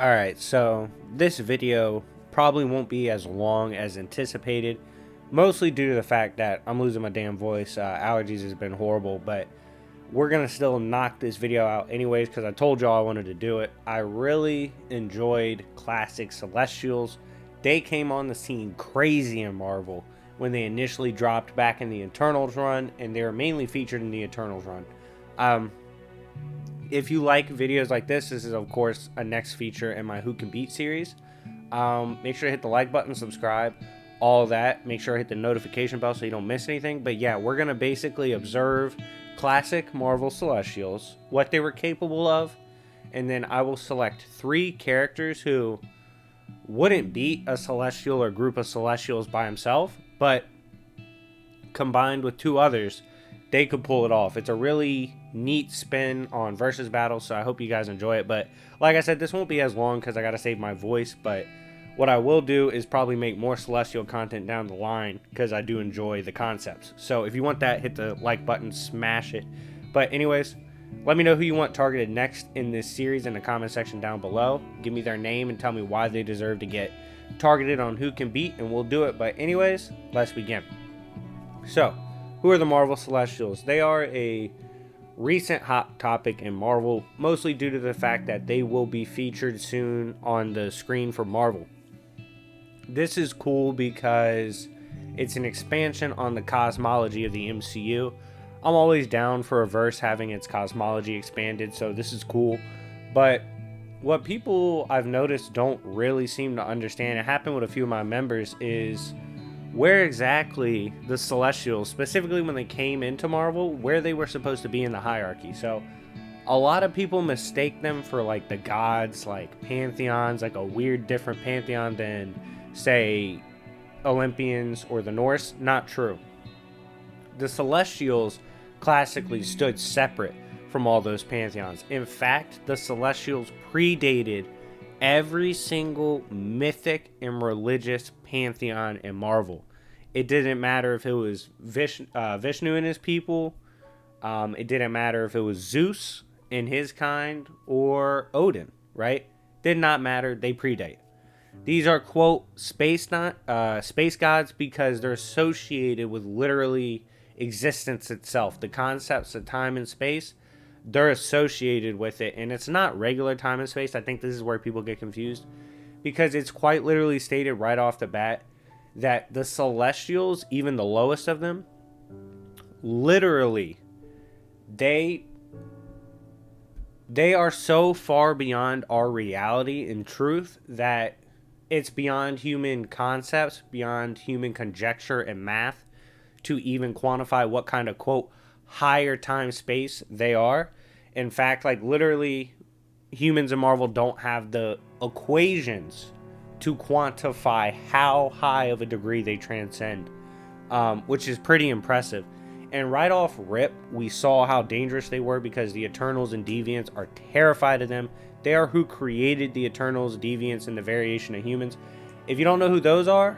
Alright, so this video probably won't be as long as anticipated, mostly due to the fact that I'm losing my damn voice. Allergies has been horrible, but we're gonna still knock this video out anyways because I told y'all I wanted to do it. I really enjoyed classic Celestials. They came on the scene crazy in Marvel when they initially dropped back in the Eternals run, and they were mainly featured in the Eternals run. If you like videos like this is of course a next feature in my Who Can Beat series. Make sure to hit the like button, subscribe, all that. Make sure to hit the notification bell so you don't miss anything. But yeah, we're gonna basically observe classic Marvel Celestials, what they were capable of, and then I will select 3 characters who wouldn't beat a Celestial or group of Celestials by himself, but combined with 2 others, they could pull it off. It's a really neat spin on versus battles, so I hope you guys enjoy it. But like I said, this won't be as long because I gotta save my voice. But what I will do is probably make more Celestial content down the line because I do enjoy the concepts. So if you want that, hit the like button, smash it. But anyways, let me know who you want targeted next in this series in the comment section down below. Give me their name and tell me why they deserve to get targeted on Who Can Beat, and we'll do it. But anyways, let's begin. So, who are the Marvel Celestials? They are a recent hot topic in Marvel, mostly due to the fact that they will be featured soon on the screen for Marvel. This is cool because it's an expansion on the cosmology of the MCU. I'm always down for a verse having its cosmology expanded, so this is cool. But what people I've noticed don't really seem to understand, it happened with a few of my members, is where exactly the Celestials, specifically when they came into Marvel, where they were supposed to be in the hierarchy. So a lot of people mistake them for like the gods, like pantheons, like a weird different pantheon than say Olympians or the Norse. Not true. The Celestials classically stood separate from all those pantheons. In fact, the Celestials predated every single mythic and religious pantheon in Marvel. It didn't matter if it was Vishnu and his people. It didn't matter if it was Zeus and his kind or Odin, right? Did not matter. They predate. These are, quote, space gods because they're associated with literally existence itself. The concepts of time and space, they're associated with it, and it's not regular time and space. I think this is where people get confused because it's quite literally stated right off the bat that the Celestials, even the lowest of them, literally they are so far beyond our reality and truth that it's beyond human concepts, beyond human conjecture and math to even quantify what kind of, quote, higher time space they are. In fact, like literally humans in Marvel don't have the equations to quantify how high of a degree they transcend, which is pretty impressive. And right off rip, we saw how dangerous they were because the Eternals and Deviants are terrified of them. They are who created the Eternals, Deviants, and the variation of humans. If you don't know who those are,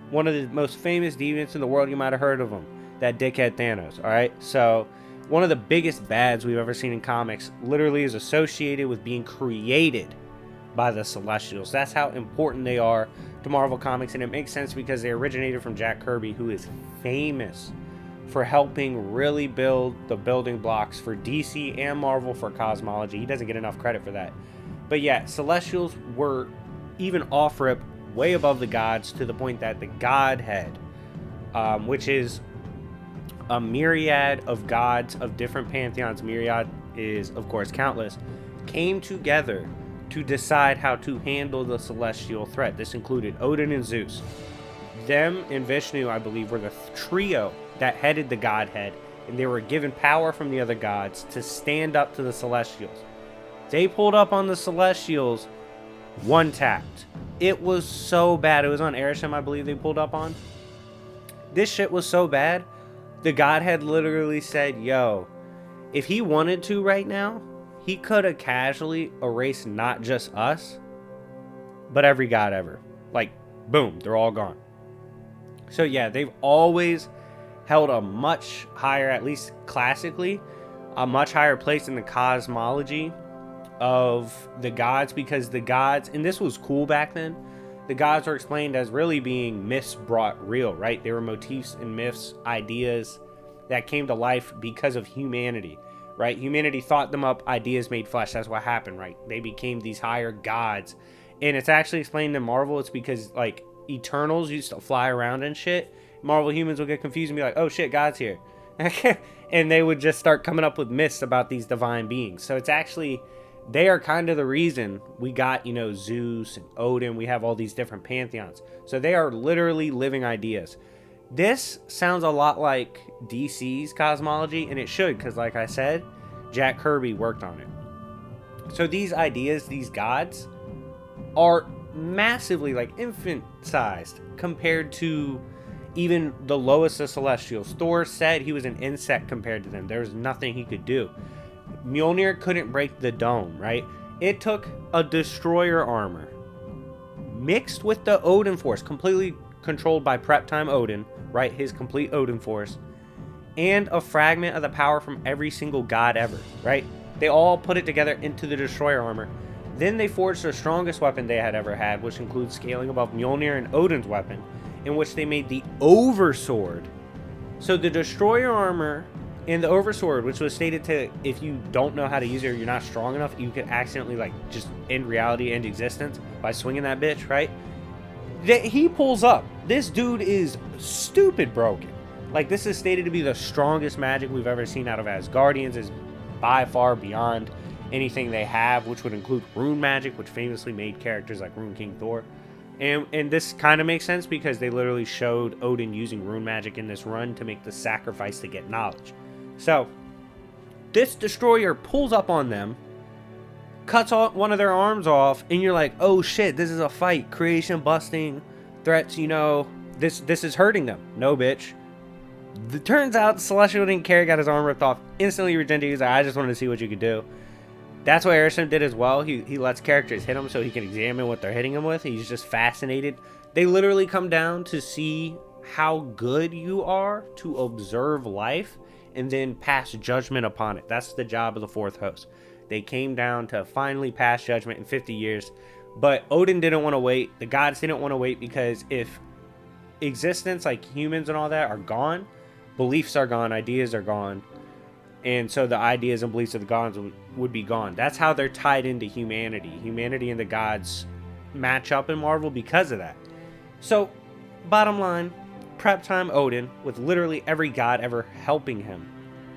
one of the most famous Deviants in the world, you might have heard of them. That dickhead Thanos, alright? So, one of the biggest bads we've ever seen in comics literally is associated with being created by the Celestials. That's how important they are to Marvel Comics, and it makes sense because they originated from Jack Kirby, who is famous for helping really build the building blocks for DC and Marvel for cosmology. He doesn't get enough credit for that. But yeah, Celestials were even off-rip way above the gods to the point that the Godhead, which is a myriad of gods of different pantheons, myriad is of course countless, came together to decide how to handle the celestial threat. This included Odin and Zeus. Them and Vishnu, I believe, were the trio that headed the Godhead, and they were given power from the other gods to stand up to the Celestials. They pulled up on the Celestials, one tapped. It was so bad. It was on Arishem, I believe, they pulled up on. This shit was so bad, the Godhead literally said, yo, if he wanted to right now, he could have casually erased not just us, but every god ever. Like, boom, they're all gone. So yeah, they've always held a much higher, at least classically, a much higher place in the cosmology of the gods, because the gods, and this was cool back then, the gods were explained as really being myths brought real, right? They were motifs and myths, ideas that came to life because of humanity, right? Humanity thought them up, ideas made flesh. That's what happened, right? They became these higher gods. And it's actually explained in Marvel. It's because, like, Eternals used to fly around and shit. Marvel humans would get confused and be like, oh shit, God's here. And they would just start coming up with myths about these divine beings. So it's actually, they are kind of the reason we got, you know, Zeus and Odin. We have all these different pantheons. So they are literally living ideas. This sounds a lot like DC's cosmology, and it should, because like I said, Jack Kirby worked on it. So these ideas, these gods, are massively, like, infant-sized compared to even the lowest of Celestials. Thor said he was an insect compared to them. There was nothing he could do. Mjolnir couldn't break the dome, right? It took a destroyer armor mixed with the Odin force, completely controlled by Prep Time Odin, right? His complete Odin force, and a fragment of the power from every single god ever, right? They all put it together into the destroyer armor. Then they forged the strongest weapon they had ever had, which includes scaling above Mjolnir and Odin's weapon, in which they made the Oversword. So the destroyer armor and the Oversword, which was stated to, if you don't know how to use it or you're not strong enough, you could accidentally, like, just end reality, end existence by swinging that bitch, right? He pulls up. This dude is stupid broken. Like, this is stated to be the strongest magic we've ever seen out of Asgardians. Is by far beyond anything they have, which would include rune magic, which famously made characters like Rune King Thor. And this kind of makes sense because they literally showed Odin using rune magic in this run to make the sacrifice to get knowledge. So this destroyer pulls up on them, cuts one of their arms off, and you're like, oh shit, this is a fight. Creation busting threats, you know, this is hurting them. No, bitch. It turns out Celestial didn't care, got his arm ripped off, instantly regenerated. He's like, I just wanted to see what you could do. That's what Arishem did as well. He lets characters hit him so he can examine what they're hitting him with. He's just fascinated. They literally come down to see how good you are to observe life and then pass judgment upon it. That's the job of the fourth host. They came down to finally pass judgment in 50 years. But Odin didn't want to wait. The gods didn't want to wait, because if existence, like humans and all that, are gone, beliefs are gone, ideas are gone. And so the ideas and beliefs of the gods would be gone. That's how they're tied into humanity. Humanity and the gods match up in Marvel because of that. So, bottom line, Prep Time Odin, with literally every god ever helping him,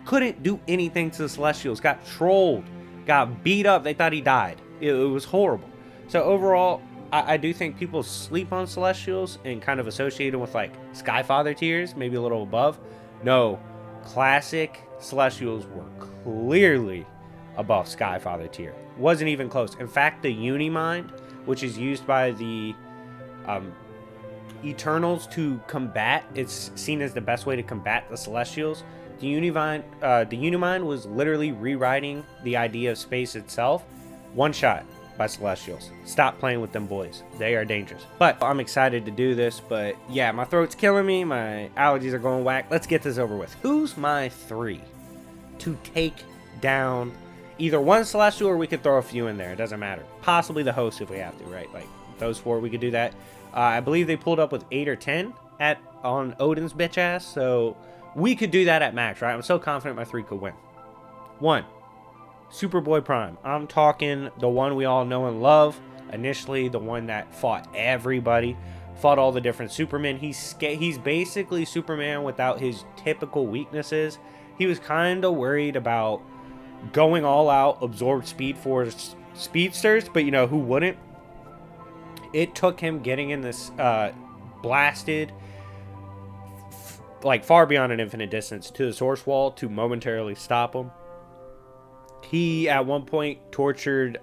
couldn't do anything to the Celestials. Got trolled. Got beat up. They thought he died. It was horrible. So overall, I do think people sleep on Celestials and kind of associate them with, like, Skyfather tiers, maybe a little above. No. Classic Celestials were clearly above Skyfather tier. Wasn't even close. In fact, the Unimind, which is used by the Eternals to combat, it's seen as the best way to combat the Celestials. The Unimind was literally rewriting the idea of space itself. One shot by Celestials. Stop playing with them boys. They are dangerous. But I'm excited to do this. But yeah, my throat's killing me. My allergies are going whack. Let's get this over with. Who's my 3 to take down either one Celestial, or we could throw a few in there. It doesn't matter. Possibly the host if we have to, right? Like those 4, we could do that. I believe they pulled up with 8 or 10 on Odin's bitch ass. So we could do that at max, right? I'm so confident my 3 could win. 1. Superboy Prime. I'm talking the one we all know and love. Initially, the one that fought everybody, fought all the different Supermen. He's basically Superman without his typical weaknesses. He was kind of worried about going all out, absorb Speed Force speedsters, but you know who wouldn't? It took him getting in this blasted, like far beyond an infinite distance, to the source wall to momentarily stop him. He, at one point, tortured,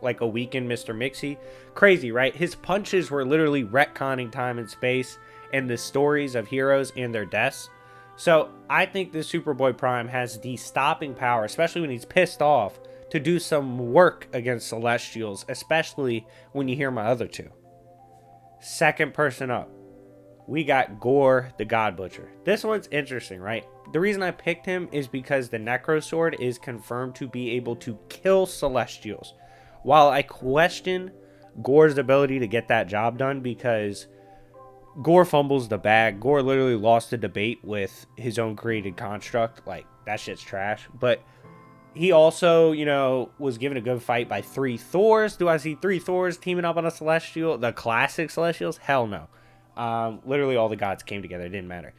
like, a weakened Mr. Mixie. Crazy, right? His punches were literally retconning time and space and the stories of heroes and their deaths. So, I think this Superboy Prime has the stopping power, especially when he's pissed off, to do some work against Celestials, especially when you hear my other 2. Second person up, we got Gore the God Butcher. This one's interesting, right? The reason I picked him is because the Necro Sword is confirmed to be able to kill Celestials. While I question Gore's ability to get that job done, because Gore fumbles the bag. Gore literally lost the debate with his own created construct. Like, that shit's trash. But he also, you know, was given a good fight by 3 Thors. Do I see 3 Thors teaming up on a Celestial? The classic Celestials? Hell no. Literally all the gods came together. It didn't matter.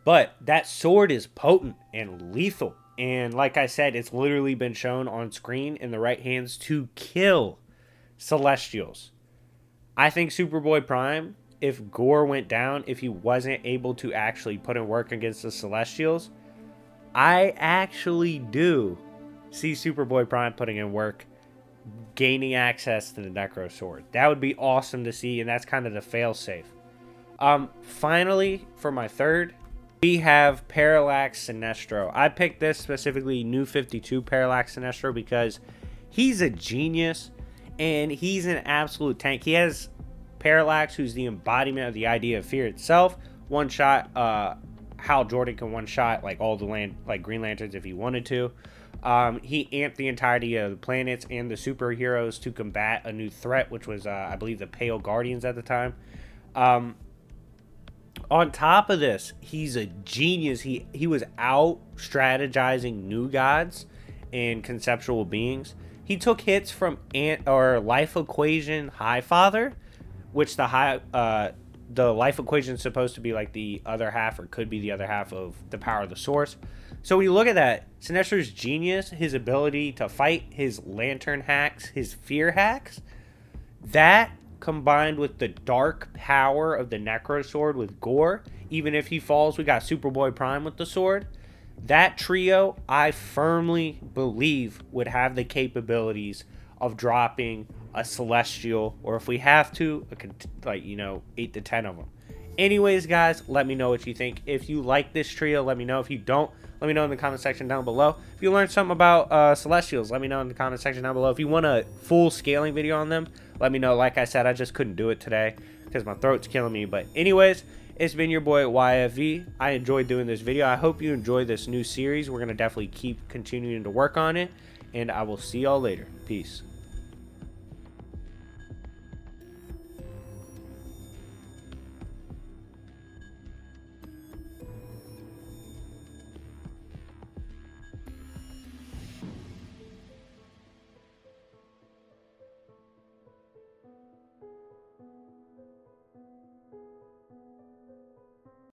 But that sword is potent and lethal. And like I said, it's literally been shown on screen in the right hands to kill Celestials. I think Superboy Prime, if Gore went down, if he wasn't able to actually put in work against the Celestials, I actually do see Superboy Prime putting in work, gaining access to the Necro Sword. That would be awesome to see, and that's kind of the fail-safe. Finally, for my third, we have Parallax Sinestro. I picked this specifically, New 52 Parallax Sinestro, because he's a genius, and he's an absolute tank. He has Parallax, who's the embodiment of the idea of fear itself. One shot, Hal Jordan can one shot like all the Green Lanterns if he wanted to. He amped the entirety of the planets and the superheroes to combat a new threat, which was, I believe, the Pale Guardians at the time. On top of this, he's a genius. He was out strategizing new gods and conceptual beings. He took hits from Life Equation Highfather, which the Life Equation is supposed to be like the other half, or could be the other half of the power of the Source. So when you look at that, Sinestro's genius, his ability to fight, his lantern hacks, his fear hacks, that combined with the dark power of the Necro Sword with Gore, even if he falls, we got Superboy Prime with the sword. That trio, I firmly believe, would have the capabilities of dropping a Celestial, or if we have to, 8 to 10 of them. Anyways, guys, let me know what you think. If you like this trio, let me know. If you don't, let me know in the comment section down below. If you learned something about Celestials, let me know in the comment section down below. If you want a full scaling video on them, let me know. Like I said, I just couldn't do it today because my throat's killing me. But anyways, it's been your boy YFV. I enjoyed doing this video. I hope you enjoy this new series. We're going to definitely keep continuing to work on it. And I will see y'all later. Peace.